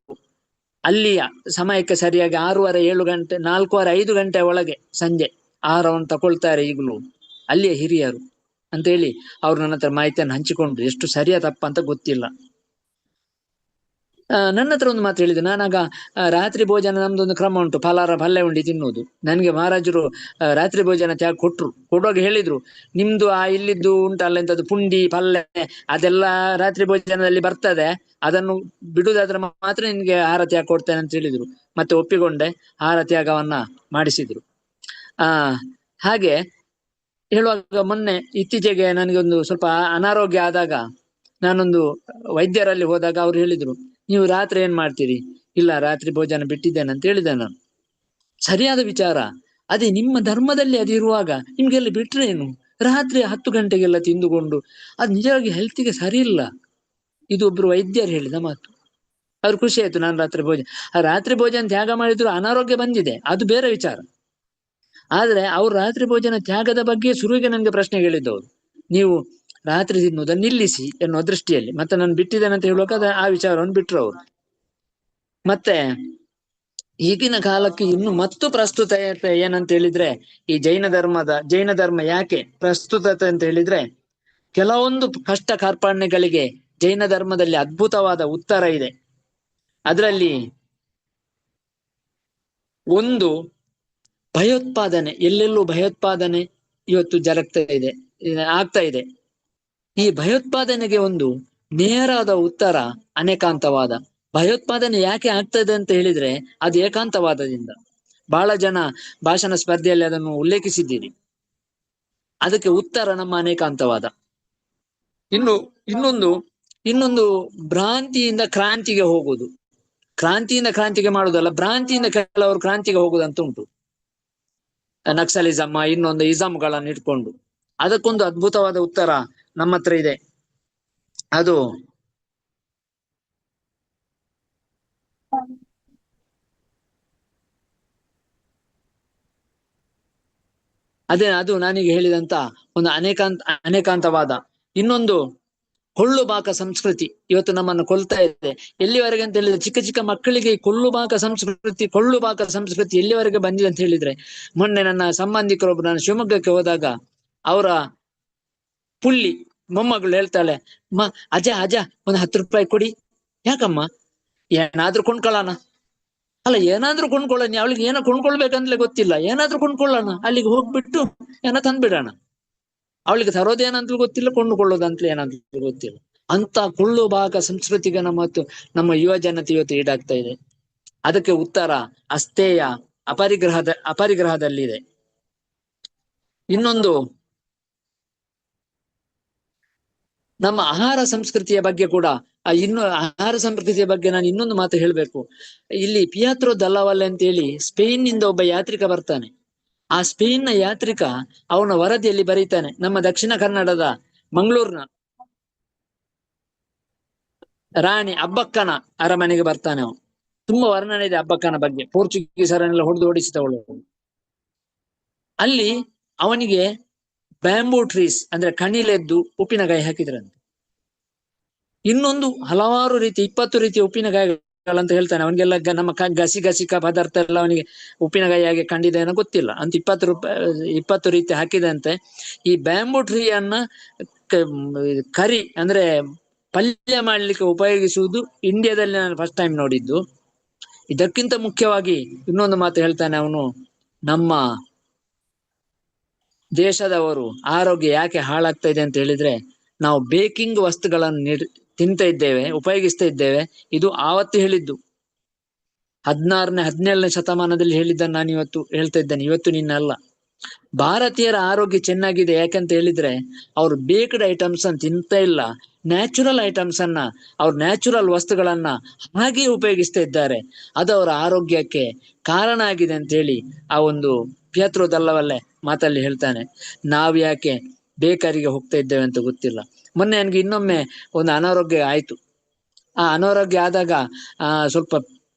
ಅಲ್ಲಿಯ ಸಮಯಕ್ಕೆ ಸರಿಯಾಗಿ 6:30 7 ಗಂಟೆ 4:15 5 ಗಂಟೆ ಒಳಗೆ ಸಂಜೆ ಆಹಾರವನ್ನು ತಕೊಳ್ತಾರೆ ಈಗಲೂ ಅಲ್ಲಿಯ ಹಿರಿಯರು ಅಂತ ಹೇಳಿ ಅವ್ರು ನನ್ನ ಹತ್ರ ಮಾಹಿತಿಯನ್ನು ಹಂಚಿಕೊಂಡ್ರು. ಎಷ್ಟು ಸರಿಯಾ ತಪ್ಪ ಅಂತ ಗೊತ್ತಿಲ್ಲ. ನನ್ನ ಹತ್ರ ಒಂದು ಮಾತು ಹೇಳಿದೆ, ನಾನಾಗ ರಾತ್ರಿ ಭೋಜನ ನಮ್ದೊಂದು ಕ್ರಮ ಉಂಟು, ಫಲಾರ ಪಲ್ಯ ಉಂಡಿ ತಿನ್ನುವುದು. ನನಗೆ ಮಹಾರಾಜರು ರಾತ್ರಿ ಭೋಜನ ತ್ಯಾಗ ಕೊಡುವಾಗ ಹೇಳಿದ್ರು, ನಿಮ್ದು ಇಲ್ಲಿದ್ದು ಉಂಟಲ್ಲ ಎಂತದ್ದು ಪುಂಡಿ ಪಲ್ಯ ಅದೆಲ್ಲ ರಾತ್ರಿ ಭೋಜನದಲ್ಲಿ ಬರ್ತದೆ, ಅದನ್ನು ಬಿಡುದಾದ್ರೆ ಮಾತ್ರ ನಿನ್ಗೆ ಆಹಾರ ತ್ಯಾಗ ಕೊಡ್ತೇನೆ ಅಂತ ಹೇಳಿದ್ರು. ಮತ್ತೆ ಒಪ್ಪಿಕೊಂಡೆ, ಆಹಾರ ತ್ಯಾಗವನ್ನ ಮಾಡಿಸಿದ್ರು. ಹಾಗೆ ಹೇಳುವಾಗ ಮೊನ್ನೆ ಇತ್ತೀಚೆಗೆ ನನಗೊಂದು ಸ್ವಲ್ಪ ಅನಾರೋಗ್ಯ ಆದಾಗ ನಾನೊಂದು ವೈದ್ಯರಲ್ಲಿ ಹೋದಾಗ ಅವ್ರು ಹೇಳಿದ್ರು, ನೀವು ರಾತ್ರಿ ಏನ್ ಮಾಡ್ತೀರಿ? ಇಲ್ಲ, ರಾತ್ರಿ ಭೋಜನ ಬಿಟ್ಟಿದ್ದೇನೆ ಅಂತ ಹೇಳಿದೆ ನಾನು. ಸರಿಯಾದ ವಿಚಾರ. ಅದೇ ನಿಮ್ಮ ಧರ್ಮದಲ್ಲಿ ಅದಿರುವಾಗ ನಿಮ್ಗೆಲ್ಲ ಬಿಟ್ರೆ ಏನು? ರಾತ್ರಿ 10 ಗಂಟೆಗೆಲ್ಲ ತಿಂದುಕೊಂಡು ಅದು ನಿಜವಾಗಿ ಹೆಲ್ತಿಗೆ ಸರಿ ಇಲ್ಲ. ಇದು ಒಬ್ರು ವೈದ್ಯರು ಹೇಳಿದ ಮಾತು. ಅವ್ರು ಖುಷಿ ಆಯ್ತು ನಾನು ರಾತ್ರಿ ಭೋಜನ ತ್ಯಾಗ ಮಾಡಿದ್ರು ಅನಾರೋಗ್ಯ ಬಂದಿದೆ, ಅದು ಬೇರೆ ವಿಚಾರ. ಆದ್ರೆ ಅವ್ರು ರಾತ್ರಿ ಭೋಜನ ತ್ಯಾಗದ ಬಗ್ಗೆ ಶುರುವಿಗೆ ನನಗೆ ಪ್ರಶ್ನೆ ಕೇಳಿದ್ದವರು, ನೀವು ರಾತ್ರಿ ತಿನ್ನುವುದನ್ನು ನಿಲ್ಲಿಸಿ ಎನ್ನುವ ದೃಷ್ಟಿಯಲ್ಲಿ. ಮತ್ತೆ ನಾನು ಬಿಟ್ಟಿದ್ದೇನೆ ಅಂತ ಹೇಳುವಾಗ ಆ ವಿಚಾರವನ್ನು ಬಿಟ್ರು ಅವರು. ಮತ್ತೆ ಈಗಿನ ಕಾಲಕ್ಕೆ ಇನ್ನು ಮತ್ತು ಪ್ರಸ್ತುತತೆ ಏನಂತ ಹೇಳಿದ್ರೆ, ಈ ಜೈನ ಧರ್ಮ ಯಾಕೆ ಪ್ರಸ್ತುತತೆ ಅಂತ ಹೇಳಿದ್ರೆ, ಕೆಲವೊಂದು ಕಷ್ಟ ಕಾರ್ಪಣ್ಯಗಳಿಗೆ ಜೈನ ಧರ್ಮದಲ್ಲಿ ಅದ್ಭುತವಾದ ಉತ್ತರ ಇದೆ. ಅದರಲ್ಲಿ ಒಂದು, ಭಯೋತ್ಪಾದನೆ. ಎಲ್ಲೆಲ್ಲೂ ಭಯೋತ್ಪಾದನೆ ಇವತ್ತು ಆಗ್ತಾ ಇದೆ. ಈ ಭಯೋತ್ಪಾದನೆಗೆ ಒಂದು ನೇರಾದ ಉತ್ತರ ಅನೇಕಾಂತವಾದ. ಭಯೋತ್ಪಾದನೆ ಯಾಕೆ ಆಗ್ತದೆ ಅಂತ ಹೇಳಿದ್ರೆ ಅದು ಏಕಾಂತವಾದದಿಂದ. ಬಹಳ ಜನ ಭಾಷಣ ಸ್ಪರ್ಧೆಯಲ್ಲಿ ಅದನ್ನು ಉಲ್ಲೇಖಿಸಿದ್ದೀರಿ. ಅದಕ್ಕೆ ಉತ್ತರ ನಮ್ಮ ಅನೇಕಾಂತವಾದ. ಇನ್ನೊಂದು ಭ್ರಾಂತಿಯಿಂದ ಕ್ರಾಂತಿಗೆ ಹೋಗುದು. ಕ್ರಾಂತಿಯಿಂದ ಕ್ರಾಂತಿಗೆ ಮಾಡುದಲ್ಲ, ಭ್ರಾಂತಿಯಿಂದ ಕೆಲವರು ಕ್ರಾಂತಿಗೆ ಹೋಗುದಂತ ಉಂಟು. ನಕ್ಸಲಿಸಮ್ ಇನ್ನೊಂದು ಇಸಮ್ಗಳನ್ನು ಇಟ್ಕೊಂಡು. ಅದಕ್ಕೊಂದು ಅದ್ಭುತವಾದ ಉತ್ತರ ನಮ್ಮ ಹತ್ರ ಇದೆ. ಅದು ಅದು ನಾನೀಗ ಹೇಳಿದಂತ ಒಂದು ಅನೇಕಾಂತವಾದ. ಇನ್ನೊಂದು ಕೊಳ್ಳು ಬಾಕ ಸಂಸ್ಕೃತಿ ಇವತ್ತು ನಮ್ಮನ್ನು ಕೊಲ್ತಾ ಇದೆ. ಎಲ್ಲಿವರೆಗೆ ಅಂತ ಹೇಳಿದ್ರೆ, ಚಿಕ್ಕ ಚಿಕ್ಕ ಮಕ್ಕಳಿಗೆ ಕೊಳ್ಳು ಬಾಕ ಸಂಸ್ಕೃತಿ ಎಲ್ಲಿವರೆಗೆ ಬಂದಿದೆ ಅಂತ ಹೇಳಿದ್ರೆ, ಮೊನ್ನೆ ನನ್ನ ಸಂಬಂಧಿಕರೊಬ್ರು, ನಾನು ಶಿವಮೊಗ್ಗಕ್ಕೆ ಹೋದಾಗ ಅವರ ಪುಳ್ಳಿ ಮೊಮ್ಮಗಳು ಹೇಳ್ತಾಳೆ, ಅಜ ಒಂದು 10 ರೂಪಾಯಿ ಕೊಡಿ. ಯಾಕಮ್ಮ? ಏನಾದ್ರೂ ಕೊಂಡ್ಕೊಳ್ಳೋಣ. ಅಲ್ಲ, ಏನಾದ್ರೂ ಕೊಂಡ್ಕೊಳ್ಳೋಣ, ಅವಳಿಗೆ ಏನೋ ಕೊಂಡ್ಕೊಳ್ಬೇಕಂತಲೇ ಗೊತ್ತಿಲ್ಲ, ಏನಾದ್ರೂ ಕೊಂಡ್ಕೊಳ್ಳೋಣ, ಅಲ್ಲಿಗೆ ಹೋಗ್ಬಿಟ್ಟು ಏನೋ ತಂದ್ಬಿಡೋಣ. ಅವಳಿಗೆ ತರೋದೇನಂತಲೂ ಗೊತ್ತಿಲ್ಲ, ಕೊಂಡುಕೊಳ್ಳೋದಂತಲೂ ಏನಂತಲೂ ಗೊತ್ತಿಲ್ಲ. ಅಂತ ಕೊಳ್ಳು ಭಾಗ ಸಂಸ್ಕೃತಿಗೆ ನಮ್ಮ ಯುವ ಜನತೆ ಇವತ್ತು ಈಡಾಗ್ತಾ ಇದೆ. ಅದಕ್ಕೆ ಉತ್ತರ ಅಸ್ಥೇಯ ಅಪರಿಗ್ರಹದಲ್ಲಿದೆ. ಇನ್ನೊಂದು, ನಮ್ಮ ಆಹಾರ ಸಂಸ್ಕೃತಿಯ ಬಗ್ಗೆ ಕೂಡ ಆಹಾರ ಸಂಸ್ಕೃತಿಯ ಬಗ್ಗೆ ನಾನು ಇನ್ನೊಂದು ಮಾತು ಹೇಳ್ಬೇಕು. ಇಲ್ಲಿ ಪಿಯಾತ್ರೋ ದಲ್ಲವಾಲೆ ಅಂತ ಹೇಳಿ ಸ್ಪೇನ್ ನಿಂದ ಒಬ್ಬ ಯಾತ್ರಿಕ ಬರ್ತಾನೆ. ಆ ಸ್ಪೇನ್ ನ ಯಾತ್ರಿಕ ಅವನ ವರದಿಯಲ್ಲಿ ಬರೀತಾನೆ, ನಮ್ಮ ದಕ್ಷಿಣ ಕನ್ನಡದ ಮಂಗಳೂರಿನ ರಾಣಿ ಅಬ್ಬಕ್ಕನ ಅರಮನೆಗೆ ಬರ್ತಾನೆ ಅವನು. ತುಂಬಾ ವರ್ಣನೆ ಇದೆ ಅಬ್ಬಕ್ಕನ ಬಗ್ಗೆ, ಪೋರ್ಚುಗೀಸರನ್ನೆಲ್ಲ ಹೊಡೆದು ಓಡಿಸಿದವಳು. ಅಲ್ಲಿ ಅವನಿಗೆ ಬ್ಯಾಂಬೂ ಟ್ರೀಸ್ ಅಂದ್ರೆ ಕಣಿಲೆದ್ದು ಉಪ್ಪಿನಕಾಯಿ ಹಾಕಿದ್ರಂತೆ. ಇನ್ನೊಂದು ಹಲವಾರು ರೀತಿ 20 ರೀತಿಯ ಉಪ್ಪಿನಕಾಯಿಗಳಂತ ಹೇಳ್ತಾನೆ. ಅವನಿಗೆಲ್ಲ ನಮ್ಮ ಗಸಿಕ ಪದಾರ್ಥ ಎಲ್ಲ ಅವನಿಗೆ ಉಪ್ಪಿನಕಾಯಿ ಹಾಗೆ ಕಂಡಿದೆ ಏನೋ ಗೊತ್ತಿಲ್ಲ ಅಂತ 20 ರೀತಿ ಹಾಕಿದಂತೆ. ಈ ಬ್ಯಾಂಬೂ ಟ್ರೀಯನ್ನ ಕರಿ ಅಂದ್ರೆ ಪಲ್ಯ ಮಾಡ್ಲಿಕ್ಕೆ ಉಪಯೋಗಿಸುವುದು ಇಂಡಿಯಾದಲ್ಲಿ ನಾನು ಫಸ್ಟ್ ಟೈಮ್ ನೋಡಿದ್ದು. ಇದಕ್ಕಿಂತ ಮುಖ್ಯವಾಗಿ ಇನ್ನೊಂದು ಮಾತು ಹೇಳ್ತಾನೆ ಅವನು, ನಮ್ಮ ದೇಶದವರು ಆರೋಗ್ಯ ಯಾಕೆ ಹಾಳಾಗ್ತಾ ಇದೆ ಅಂತ ಹೇಳಿದ್ರೆ, ನಾವು ಬೇಕಿಂಗ್ ವಸ್ತುಗಳನ್ನು ತಿಂತ ಇದ್ದೇವೆ, ಉಪಯೋಗಿಸ್ತಾ ಇದ್ದೇವೆ. ಇದು ಆವತ್ತು ಹೇಳಿದ್ದು 16ನೇ 17ನೇ ಶತಮಾನದಲ್ಲಿ ಹೇಳಿದ್ದನ್ನು ನಾನು ಇವತ್ತು ಹೇಳ್ತಾ ಇದ್ದೇನೆ, ಇವತ್ತು ನಿನ್ನಲ್ಲ. ಭಾರತೀಯರ ಆರೋಗ್ಯ ಚೆನ್ನಾಗಿದೆ ಯಾಕಂತ ಹೇಳಿದ್ರೆ ಅವ್ರು ಬೇಕ್ಡ್ ಐಟಮ್ಸ್ ಅನ್ನು ತಿಂತ ಇಲ್ಲ, ನ್ಯಾಚುರಲ್ ಐಟಮ್ಸ್ ಅನ್ನ, ಅವ್ರ ನ್ಯಾಚುರಲ್ ವಸ್ತುಗಳನ್ನ ಹಾಗೆ ಉಪಯೋಗಿಸ್ತಾ ಇದ್ದಾರೆ. ಅದು ಅವರ ಆರೋಗ್ಯಕ್ಕೆ ಕಾರಣ ಆಗಿದೆ ಅಂತ ಹೇಳಿ ಆ ಒಂದು ಪಿಯಾತ್ರೋ ದಲ್ಲವಾಲೆ ಮಾತಲ್ಲಿ ಹೇಳ್ತಾನೆ. ನಾವ್ ಯಾಕೆ ಬೇಕರಿಗೆ ಹೋಗ್ತಾ ಇದ್ದೇವೆ ಅಂತ ಗೊತ್ತಿಲ್ಲ. ಮೊನ್ನೆ ನನಗೆ ಇನ್ನೊಮ್ಮೆ ಒಂದು ಅನಾರೋಗ್ಯ ಆಯ್ತು. ಆ ಅನಾರೋಗ್ಯ ಆದಾಗ ಸ್ವಲ್ಪ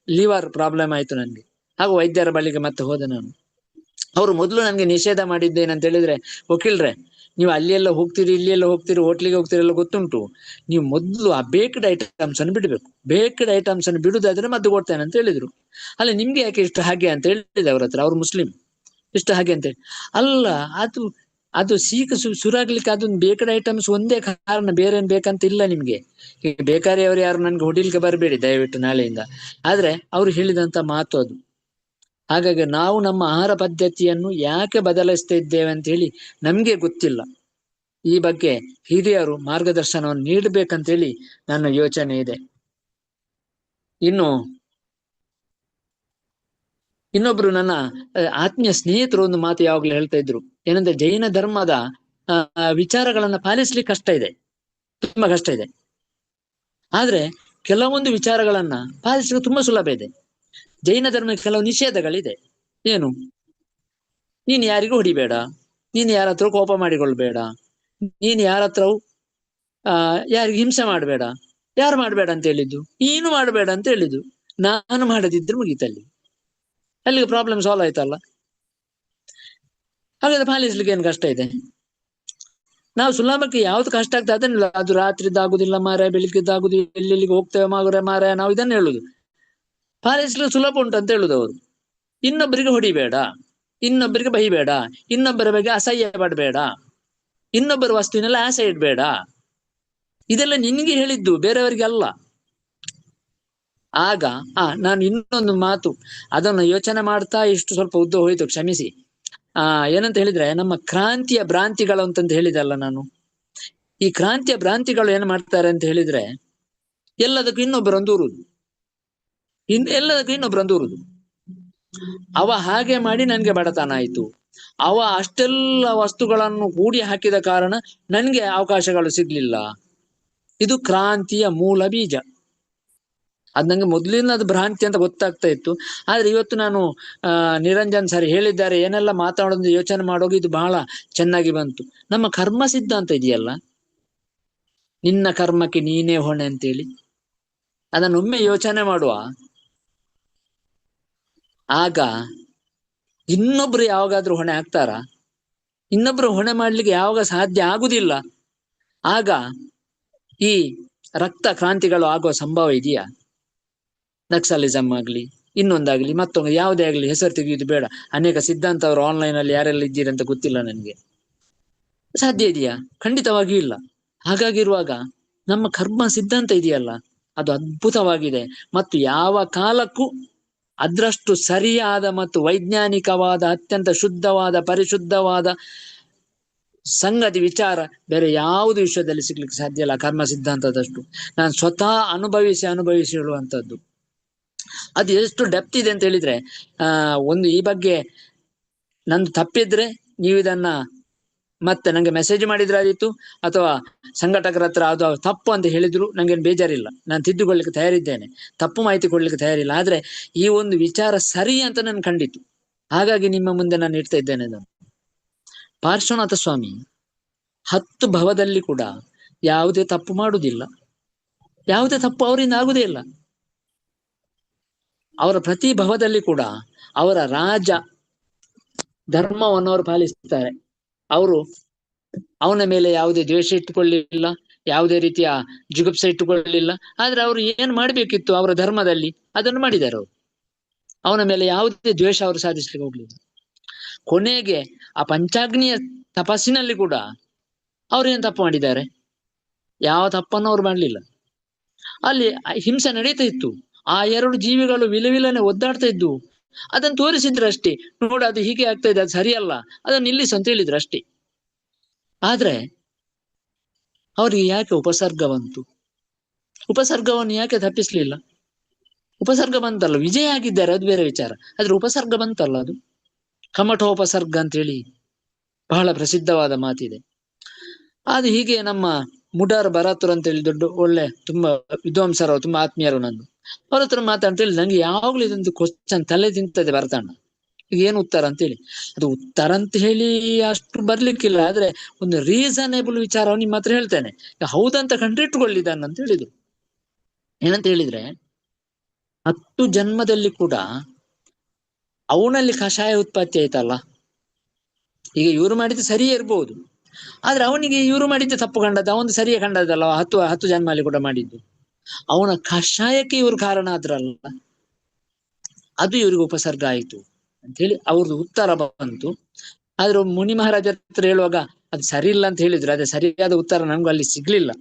ಲಿವರ್ ಪ್ರಾಬ್ಲಮ್ ಆಯ್ತು ನನಗೆ. ಹಾಗೂ ವೈದ್ಯರ ಬಳಿಗೆ ಮತ್ತೆ ಹೋದೆ ನಾನು. ಅವರು ಮೊದಲು ನನಗೆ ನಿಷೇಧ ಮಾಡಿದ್ದೇನಂತ ಹೇಳಿದ್ರೆ, ವಕೀಲ್ರೆ ನೀವು ಅಲ್ಲಿ ಎಲ್ಲ ಹೋಗ್ತೀರಿ, ಇಲ್ಲಿ ಎಲ್ಲ ಹೋಗ್ತೀರಿ, ಹೋಟ್ಲಿಗೆ ಹೋಗ್ತೀರಿ ಎಲ್ಲ ಗೊತ್ತುಂಟು, ನೀವು ಮೊದಲು ಆ ಬೇಕ್ಡ್ ಐಟಮ್ಸ್ ಅನ್ನು ಬಿಡಬೇಕು, ಬೇಕ್ಡ್ ಐಟಮ್ಸ್ ಅನ್ನು ಬಿಡುದಾದ್ರೆ ಮದ್ದು ಕೊಡ್ತೇನೆ ಅಂತ ಹೇಳಿದ್ರು. ಅಲ್ಲ ನಿಮ್ಗೆ ಯಾಕೆ ಇಷ್ಟ ಹಾಗೆ ಅಂತ ಹೇಳಿದೆ ಅವ್ರ ಹತ್ರ, ಅವ್ರು ಮುಸ್ಲಿಂ, ಇಷ್ಟ ಹಾಗೆ ಅಂತ ಹೇಳಿ. ಅಲ್ಲ ಅದು ಅದು ಸೀಕ ಸುರಾಗ್ಲಿಕ್ಕೆ ಅದೊಂದು ಬೇಕಡ್ ಐಟಮ್ಸ್ ಒಂದೇ ಕಾರಣ, ಬೇರೆ ಏನ್ ಬೇಕಂತ ಇಲ್ಲ ನಿಮ್ಗೆ. ಬೇಕಾದವರು ಯಾರು ನನ್ಗೆ ಹೊಡಿಲಿಕ್ಕೆ ಬರಬೇಡಿ ದಯವಿಟ್ಟು ನಾಳೆಯಿಂದ. ಆದ್ರೆ ಅವ್ರು ಹೇಳಿದಂತ ಮಾತು ಅದು. ಹಾಗಾಗಿ ನಾವು ನಮ್ಮ ಆಹಾರ ಪದ್ಧತಿಯನ್ನು ಯಾಕೆ ಬದಲಿಸ್ತಾ ಇದ್ದೇವೆ ಅಂತ ಹೇಳಿ ನಮ್ಗೆ ಗೊತ್ತಿಲ್ಲ. ಈ ಬಗ್ಗೆ ಹಿರಿಯರು ಮಾರ್ಗದರ್ಶನವನ್ನು ನೀಡಬೇಕಂತ ಹೇಳಿ ನನ್ನ ಯೋಚನೆ ಇದೆ. ಇನ್ನು ಇನ್ನೊಬ್ರು ನನ್ನ ಆತ್ಮೀಯ ಸ್ನೇಹಿತರು ಒಂದು ಮಾತು ಯಾವಾಗ್ಲೂ ಹೇಳ್ತಾ ಇದ್ರು, ಏನಂದ್ರೆ ಜೈನ ಧರ್ಮದ ವಿಚಾರಗಳನ್ನ ಪಾಲಿಸ್ಲಿಕ್ಕೆ ಕಷ್ಟ ಇದೆ, ತುಂಬಾ ಕಷ್ಟ ಇದೆ. ಆದ್ರೆ ಕೆಲವೊಂದು ವಿಚಾರಗಳನ್ನ ಪಾಲಿಸ್ಲಿಕ್ಕೆ ತುಂಬಾ ಸುಲಭ ಇದೆ. ಜೈನ ಧರ್ಮಕ್ಕೆ ಕೆಲವು ನಿಷೇಧಗಳಿದೆ. ಏನು? ನೀನ್ ಯಾರಿಗೂ ಹೊಡಿಬೇಡ, ನೀನ್ ಯಾರ ಹತ್ರ ಕೋಪ ಮಾಡಿಕೊಳ್ಬೇಡ, ನೀನ್ ಯಾರ ಹತ್ರವು ಯಾರಿಗೆ ಹಿಂಸೆ ಮಾಡ್ಬೇಡ. ಯಾರು ಮಾಡ್ಬೇಡ ಅಂತ ಹೇಳಿದ್ದು? ನೀನು ಮಾಡ್ಬೇಡ ಅಂತ ಹೇಳಿದ್ದು. ನಾನು ಮಾಡದಿದ್ರೆ ಮುಗೀತಲ್ಲಿ, ಅಲ್ಲಿಗೆ ಪ್ರಾಬ್ಲಮ್ ಸಾಲ್ವ್ ಆಯ್ತಲ್ಲ. ಹಾಗಾದ್ರೆ ಪಾಲಿಸ್ಲಿಕ್ಕೆ ಏನು ಕಷ್ಟ ಇದೆ? ನಾವು ಸುಲಭಕ್ಕೆ ಯಾವ್ದು ಕಷ್ಟ ಆಗ್ತದೆ ಅದನ್ನೆಲ್ಲ, ಅದು ರಾತ್ರಿದ್ದಾಗುದಿಲ್ಲ ಮಾರ, ಬೆಳಿಗ್ಗೆದ್ದಾಗುದಿಲ್ಲ, ಎಲ್ಲೆಲ್ಲಿಗೆ ಹೋಗ್ತೇವೆ ಮಾರ, ನಾವು ಇದನ್ನ ಹೇಳುದು. ಪಾಲಿಸ್ಲಿಕ್ಕೆ ಸುಲಭ ಉಂಟು ಅಂತ ಹೇಳುದು ಅವರು. ಇನ್ನೊಬ್ಬರಿಗೆ ಹೊಡಿಬೇಡ, ಇನ್ನೊಬ್ಬರಿಗೆ ಬೈಬೇಡ, ಇನ್ನೊಬ್ಬರ ಬಗ್ಗೆ ಅಸಹ್ಯ ಪಡಬೇಡ, ಇನ್ನೊಬ್ಬರ ವಸ್ತುವಿನೆಲ್ಲ ಆಸೆ ಇಡ್ಬೇಡ. ಇದೆಲ್ಲ ನಿನ್ಗೆ ಹೇಳಿದ್ದು, ಬೇರೆಯವರಿಗೆ ಅಲ್ಲ. ಆಗ ನಾನು ಇನ್ನೊಂದು ಮಾತು ಅದನ್ನು ಯೋಚನೆ ಮಾಡ್ತಾ ಇಷ್ಟು ಸ್ವಲ್ಪ ಉದ್ದ ಹೋಯ್ತು, ಕ್ಷಮಿಸಿ. ಏನಂತ ಹೇಳಿದ್ರೆ, ನಮ್ಮ ಕ್ರಾಂತಿಯ ಭ್ರಾಂತಿಗಳು ಅಂತಂತ ಹೇಳಿದಲ್ಲ ನಾನು. ಈ ಕ್ರಾಂತಿಯ ಭ್ರಾಂತಿಗಳು ಏನ್ ಮಾಡ್ತಾರೆ ಅಂತ ಹೇಳಿದ್ರೆ, ಎಲ್ಲದಕ್ಕೂ ಇನ್ನೊಬ್ಬರೊಂದು ದೂರುದು, ಎಲ್ಲದಕ್ಕೂ ಇನ್ನೊಬ್ಬರೊಂದು ದೂರುದು. ಅವ ಹಾಗೆ ಮಾಡಿ ನನ್ಗೆ ಬಡತನ ಆಯ್ತು, ಅವ ಅಷ್ಟೆಲ್ಲ ವಸ್ತುಗಳನ್ನು ಕೂಡಿ ಹಾಕಿದ ಕಾರಣ ನನ್ಗೆ ಅವಕಾಶಗಳು ಸಿಗ್ಲಿಲ್ಲ. ಇದು ಕ್ರಾಂತಿಯ ಮೂಲ ಬೀಜ. ಅದ್ ನಂಗೆ ಮೊದ್ಲಿನ ಅದು ಭ್ರಾಂತಿ ಅಂತ ಗೊತ್ತಾಗ್ತಾ ಇತ್ತು. ಆದ್ರೆ ಇವತ್ತು ನಾನು ನಿರಂಜನ್ ಸರ್ ಹೇಳಿದ್ದಾರೆ, ಏನೆಲ್ಲ ಮಾತಾಡೋದು ಯೋಚನೆ ಮಾಡೋದು, ಇದು ಬಹಳ ಚೆನ್ನಾಗಿ ಬಂತು. ನಮ್ಮ ಕರ್ಮ ಸಿದ್ಧಾಂತ ಇದೆಯಲ್ಲ, ನಿನ್ನ ಕರ್ಮಕ್ಕೆ ನೀನೇ ಹೊಣೆ ಅಂತೇಳಿ, ಅದನ್ನೊಮ್ಮೆ ಯೋಚನೆ ಮಾಡುವ. ಆಗ ಇನ್ನೊಬ್ರು ಯಾವಾಗಾದ್ರೂ ಹೊಣೆ ಆಗ್ತಾರ? ಇನ್ನೊಬ್ರು ಹೊಣೆ ಮಾಡ್ಲಿಕ್ಕೆ ಯಾವಾಗ ಸಾಧ್ಯ ಆಗುದಿಲ್ಲ. ಆಗ ಈ ರಕ್ತ ಕ್ರಾಂತಿಗಳು ಆಗುವ ಸಂಭವ ಇದೆಯಾ? ನಕ್ಸಲಿಸಮ್ ಆಗ್ಲಿ, ಇನ್ನೊಂದಾಗ್ಲಿ, ಮತ್ತೊಂದು ಯಾವುದೇ ಆಗ್ಲಿ, ಹೆಸರು ತೆಗೆಯುವುದು ಬೇಡ. ಅನೇಕ ಸಿದ್ಧಾಂತ ಅವರು ಆನ್ಲೈನ್ ಅಲ್ಲಿ ಯಾರೆಲ್ಲ ಇದ್ದೀರಿ ಅಂತ ಗೊತ್ತಿಲ್ಲ ನನಗೆ. ಸಾಧ್ಯ ಇದೆಯಾ? ಖಂಡಿತವಾಗಿಯೂ ಇಲ್ಲ. ಹಾಗಾಗಿರುವಾಗ ನಮ್ಮ ಕರ್ಮ ಸಿದ್ಧಾಂತ ಇದೆಯಲ್ಲ, ಅದು ಅದ್ಭುತವಾಗಿದೆ. ಮತ್ತು ಯಾವ ಕಾಲಕ್ಕೂ ಅದ್ರಷ್ಟು ಸರಿಯಾದ ಮತ್ತು ವೈಜ್ಞಾನಿಕವಾದ, ಅತ್ಯಂತ ಶುದ್ಧವಾದ, ಪರಿಶುದ್ಧವಾದ ಸಂಗತಿ ವಿಚಾರ ಬೇರೆ ಯಾವುದು ವಿಷಯದಲ್ಲಿ ಸಿಗ್ಲಿಕ್ಕೆ ಸಾಧ್ಯ ಇಲ್ಲ ಕರ್ಮ ಸಿದ್ಧಾಂತದಷ್ಟು. ನಾನು ಸ್ವತಃ ಅನುಭವಿಸಿ ಹೇಳುವಂಥದ್ದು. ಅದು ಎಷ್ಟು ಡೆಪ್ತ್ ಇದೆ ಅಂತ ಹೇಳಿದ್ರೆ, ಒಂದು ಈ ಬಗ್ಗೆ ನಂದು ತಪ್ಪಿದ್ರೆ ನೀವು ಇದನ್ನ ಮತ್ತೆ ನಂಗೆ ಮೆಸೇಜ್ ಮಾಡಿದ್ರೆ ಆದಿತ್ತು, ಅಥವಾ ಸಂಘಟಕರ ಹತ್ರ ಅದು ತಪ್ಪು ಅಂತ ಹೇಳಿದ್ರು ನಂಗೇನು ಬೇಜಾರಿಲ್ಲ, ನಾನು ತಿದ್ದುಕೊಳ್ಳಿಕ್ಕೆ ತಯಾರಿದ್ದೇನೆ, ತಪ್ಪು ಮಾಹಿತಿ ಕೊಡ್ಲಿಕ್ಕೆ ತಯಾರಿಲ್ಲ. ಆದ್ರೆ ಈ ಒಂದು ವಿಚಾರ ಸರಿ ಅಂತ ನಾನು ಖಂಡಿತು. ಹಾಗಾಗಿ ನಿಮ್ಮ ಮುಂದೆ ನಾನು ಇಡ್ತಾ ಇದ್ದೇನೆ ಅದನ್ನು. ಪಾರ್ಶ್ವನಾಥ ಸ್ವಾಮಿ 10 ಭವದಲ್ಲಿ ಕೂಡ ಯಾವುದೇ ತಪ್ಪು ಮಾಡುವುದಿಲ್ಲ, ಯಾವುದೇ ತಪ್ಪು ಅವರಿಂದ ಆಗುದೇ ಇಲ್ಲ. ಅವರ ಪ್ರತಿ ಭವದಲ್ಲಿ ಕೂಡ ಅವರ ರಾಜ ಧರ್ಮವನ್ನು ಅವರು ಪಾಲಿಸುತ್ತಾರೆ. ಅವರು ಅವನ ಮೇಲೆ ಯಾವುದೇ ದ್ವೇಷ ಇಟ್ಟುಕೊಳ್ಳಿಲ್ಲ, ಯಾವುದೇ ರೀತಿಯ ಜುಗುಪ್ಸೆ ಇಟ್ಟುಕೊಳ್ಳಲಿಲ್ಲ. ಆದ್ರೆ ಅವರು ಏನ್ ಮಾಡ್ಬೇಕಿತ್ತು ಅವರ ಧರ್ಮದಲ್ಲಿ ಅದನ್ನು ಮಾಡಿದ್ದಾರೆ ಅವರು. ಅವನ ಮೇಲೆ ಯಾವುದೇ ದ್ವೇಷ ಅವರು ಸಾಧಿಸ್ಲಿಕ್ಕೆ ಹೋಗ್ಲಿಲ್ಲ. ಕೊನೆಗೆ ಆ ಪಂಚಾಗ್ನಿಯ ತಪಸ್ಸಿನಲ್ಲಿ ಕೂಡ ಅವ್ರೇನ್ ತಪ್ಪು ಮಾಡಿದ್ದಾರೆ? ಯಾವ ತಪ್ಪನ್ನು ಅವ್ರು ಮಾಡ್ಲಿಲ್ಲ. ಅಲ್ಲಿ ಹಿಂಸೆ ನಡೀತಾ ಇತ್ತು, ಆ 2 ಜೀವಿಗಳು ವಿಲವಿಲನೆ ಒದ್ದಾಡ್ತಾ ಇದ್ವು, ಅದನ್ನು ತೋರಿಸಿದ್ರು ಅಷ್ಟೇ. ನೋಡ ಅದು ಹೀಗೆ ಆಗ್ತಾ ಇದೆ, ಅದು ಸರಿಯಲ್ಲ, ಅದನ್ನು ನಿಲ್ಲಿಸು ಅಂತ ಹೇಳಿದ್ರು ಅಷ್ಟೇ. ಆದ್ರೆ ಅವರಿಗೆ ಯಾಕೆ ಉಪಸರ್ಗ ಬಂತು? ಉಪಸರ್ಗವನ್ನು ಯಾಕೆ ತಪ್ಪಿಸ್ಲಿಲ್ಲ? ಉಪಸರ್ಗ ಬಂತಲ್ಲ, ವಿಜಯ ಆಗಿದ್ದಾರೆ, ಅದು ಬೇರೆ ವಿಚಾರ. ಆದ್ರೆ ಉಪಸರ್ಗ ಬಂತಲ್ಲ, ಅದು ಕಮಠೋಪಸರ್ಗ ಅಂತ ಹೇಳಿ ಬಹಳ ಪ್ರಸಿದ್ಧವಾದ ಮಾತಿದೆ. ಅದು ಹೀಗೆ ನಮ್ಮ ಮುಡಾರ್ ಭರತರು ಅಂತ ಹೇಳಿ ದೊಡ್ಡ ಒಳ್ಳೆ ತುಂಬಾ ವಿದ್ವಾಂಸರು, ತುಂಬಾ ಆತ್ಮೀಯರು ನಂದು. ಅವ್ರ ಹತ್ರ ಮಾತಾಡ್ತ ಹೇಳಿ ನಂಗೆ ಯಾವಾಗ್ಲೂ ಇದೊಂದು ಕ್ವಶನ್ ತಲೆ ತಿಂತದೆ ಭರತಣ್ಣ, ಈಗ ಏನು ಉತ್ತರ ಅಂತ ಹೇಳಿ. ಅದು ಉತ್ತರ ಅಂತ ಹೇಳಿ ಅಷ್ಟು ಬರ್ಲಿಕ್ಕಿಲ್ಲ, ಆದ್ರೆ ಒಂದು ರೀಸನೇಬಲ್ ವಿಚಾರ ನಿಮ್ಮ ಹತ್ರ ಹೇಳ್ತೇನೆ, ಹೌದಂತ ಕಂಡ್ರೆ ಇಟ್ಟುಕೊಳ್ಳಿದ್ದಾನ ಅಂತ ಹೇಳಿದ್ರು. ಏನಂತ ಹೇಳಿದ್ರೆ, 10 ಜನ್ಮದಲ್ಲಿ ಕೂಡ ಅವನಲ್ಲಿ ಕಷಾಯ ಉತ್ಪತ್ತಿ ಆಯ್ತಲ್ಲ, ಈಗ ಇವರು ಮಾಡಿದ್ದು ಸರಿಯೇ ಇರ್ಬೋದು, ಆದ್ರೆ ಅವನಿಗೆ ಇವರು ಮಾಡಿದ್ದು ತಪ್ಪು ಕಂಡದ್ದು, ಅವನು ಸರಿಯೇ ಕಂಡದ್ದಲ್ಲ. 10 ಜನ್ಮಾಲಿ ಕೂಡ ಮಾಡಿದ್ದು ಅವನ ಕಷಾಯಕ್ಕೆ ಇವರು ಕಾರಣ ಆದ್ರಲ್ಲ, ಅದು ಇವ್ರಿಗೆ ಉಪಸರ್ಗ ಆಯ್ತು ಅಂತ ಹೇಳಿ ಅವ್ರದ್ದು ಉತ್ತರ ಬಂತು. ಆದ್ರೆ ಮುನಿ ಮಹಾರಾಜ ಹತ್ರ ಹೇಳುವಾಗ ಅದು ಸರಿ ಇಲ್ಲ ಅಂತ ಹೇಳಿದ್ರು, ಅದೇ ಸರಿಯಾದ ಉತ್ತರ ನನ್ಗೂ ಅಲ್ಲಿ ಸಿಗ್ಲಿಲ್ಲ.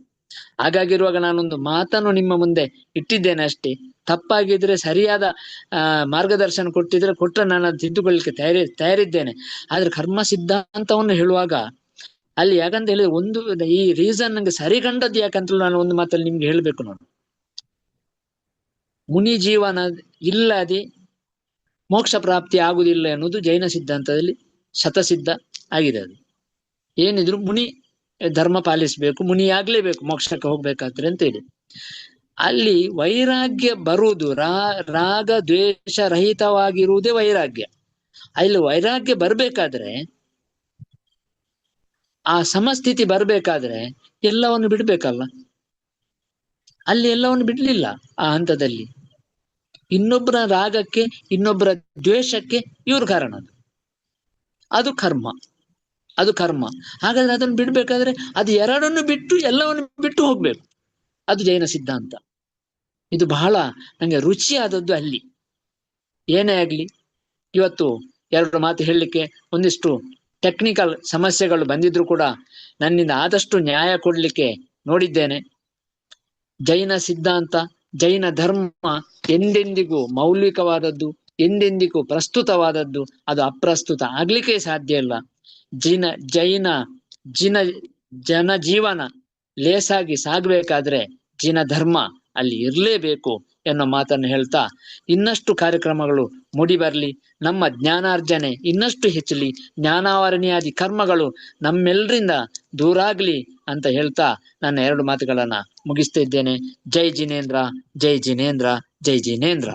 ಹಾಗಾಗಿರುವಾಗ ನಾನೊಂದು ಮಾತನ್ನು ನಿಮ್ಮ ಮುಂದೆ ಇಟ್ಟಿದ್ದೇನೆ ಅಷ್ಟೇ. ತಪ್ಪಾಗಿದ್ರೆ ಸರಿಯಾದ ಮಾರ್ಗದರ್ಶನ ಕೊಟ್ಟರೆ ನಾನು ಅದು ತಿದ್ದುಕೊಳ್ಳಿಕ್ಕೆ ತಯಾರಿದ್ದೇನೆ. ಆದ್ರೆ ಕರ್ಮ ಸಿದ್ಧಾಂತವನ್ನು ಹೇಳುವಾಗ ಅಲ್ಲಿ ಯಾಕಂತ ಹೇಳಿದ್ರೆ ಒಂದು ಈ ರೀಸನ್ ನಂಗೆ ಸರಿ ಕಂಡದ್ದು ಯಾಕಂತ ನಾನು ಒಂದು ಮಾತಲ್ಲಿ ನಿಮ್ಗೆ ಹೇಳ್ಬೇಕು ನೋಡಿ. ಮುನಿ ಜೀವನ ಇಲ್ಲದೆ ಮೋಕ್ಷ ಪ್ರಾಪ್ತಿ ಆಗುದಿಲ್ಲ ಎನ್ನುವುದು ಜೈನ ಸಿದ್ಧಾಂತದಲ್ಲಿ ಶತಸಿದ್ಧ ಆಗಿದೆ. ಅದು ಏನಿದ್ರು ಮುನಿ ಧರ್ಮ ಪಾಲಿಸ್ಬೇಕು, ಮುನಿ ಆಗ್ಲೇಬೇಕು ಮೋಕ್ಷಕ್ಕೆ ಹೋಗ್ಬೇಕಾದ್ರೆ ಅಂತ ಹೇಳಿ. ಅಲ್ಲಿ ವೈರಾಗ್ಯ ಬರುವುದು ರಾಗ ದ್ವೇಷ ರಹಿತವಾಗಿರುವುದೇ ವೈರಾಗ್ಯ. ಅಲ್ಲಿ ವೈರಾಗ್ಯ ಬರ್ಬೇಕಾದ್ರೆ, ಆ ಸಮಸ್ಥಿತಿ ಬರ್ಬೇಕಾದ್ರೆ ಎಲ್ಲವನ್ನು ಬಿಡ್ಬೇಕಲ್ಲ. ಅಲ್ಲಿ ಎಲ್ಲವನ್ನು ಬಿಡ್ಲಿಲ್ಲ ಆ ಹಂತದಲ್ಲಿ. ಇನ್ನೊಬ್ಬರ ರಾಗಕ್ಕೆ ಇನ್ನೊಬ್ಬರ ದ್ವೇಷಕ್ಕೆ ಇವ್ರ ಕಾರಣ. ಅದು ಕರ್ಮ, ಅದು ಕರ್ಮ. ಹಾಗಾದ್ರೆ ಅದನ್ನು ಬಿಡ್ಬೇಕಾದ್ರೆ ಅದು ಎರಡನ್ನು ಬಿಟ್ಟು ಎಲ್ಲವನ್ನು ಬಿಟ್ಟು ಹೋಗ್ಬೇಕು. ಅದು ಜೈನ ಸಿದ್ಧಾಂತ. ಇದು ಬಹಳ ನಂಗೆ ರುಚಿಯಾದದ್ದು ಅಲ್ಲಿ. ಏನೇ ಆಗ್ಲಿ, ಇವತ್ತು 2 ಮಾತು ಹೇಳಲಿಕ್ಕೆ ಒಂದಿಷ್ಟು ಟೆಕ್ನಿಕಲ್ ಸಮಸ್ಯೆಗಳು ಬಂದಿದ್ರು ಕೂಡ ನನ್ನಿಂದ ಆದಷ್ಟು ನ್ಯಾಯ ಕೊಡ್ಲಿಕ್ಕೆ ನೋಡಿದ್ದೇನೆ. ಜೈನ ಸಿದ್ಧಾಂತ, ಜೈನ ಧರ್ಮ ಎಂದೆಂದಿಗೂ ಮೌಲಿಕವಾದದ್ದು, ಎಂದೆಂದಿಗೂ ಪ್ರಸ್ತುತವಾದದ್ದು. ಅದು ಅಪ್ರಸ್ತುತ ಆಗ್ಲಿಕ್ಕೆ ಸಾಧ್ಯ ಇಲ್ಲ. ಜನ ಜೀವನ ಲೇಸಾಗಿ ಸಾಗಬೇಕಾದ್ರೆ ಜಿನ ಧರ್ಮ ಅಲ್ಲಿ ಇರ್ಲೇಬೇಕು ಎನ್ನೋ ಮಾತನ್ನು ಹೇಳ್ತಾ, ಇನ್ನಷ್ಟು ಕಾರ್ಯಕ್ರಮಗಳು ಮೂಡಿ ಬರ್ಲಿ, ನಮ್ಮ ಜ್ಞಾನಾರ್ಜನೆ ಇನ್ನಷ್ಟು ಹೆಚ್ಚಲಿ, ಜ್ಞಾನಾವರಣೀಯಾದಿ ಕರ್ಮಗಳು ನಮ್ಮೆಲ್ಲರಿಂದ ದೂರಾಗ್ಲಿ ಅಂತ ಹೇಳ್ತಾ ನನ್ನ 2 ಮಾತುಗಳನ್ನ ಮುಗಿಸ್ತಾ ಇದ್ದೇನೆ. ಜೈ ಜಿನೇಂದ್ರ, ಜೈ ಜಿನೇಂದ್ರ, ಜೈ ಜಿನೇಂದ್ರ.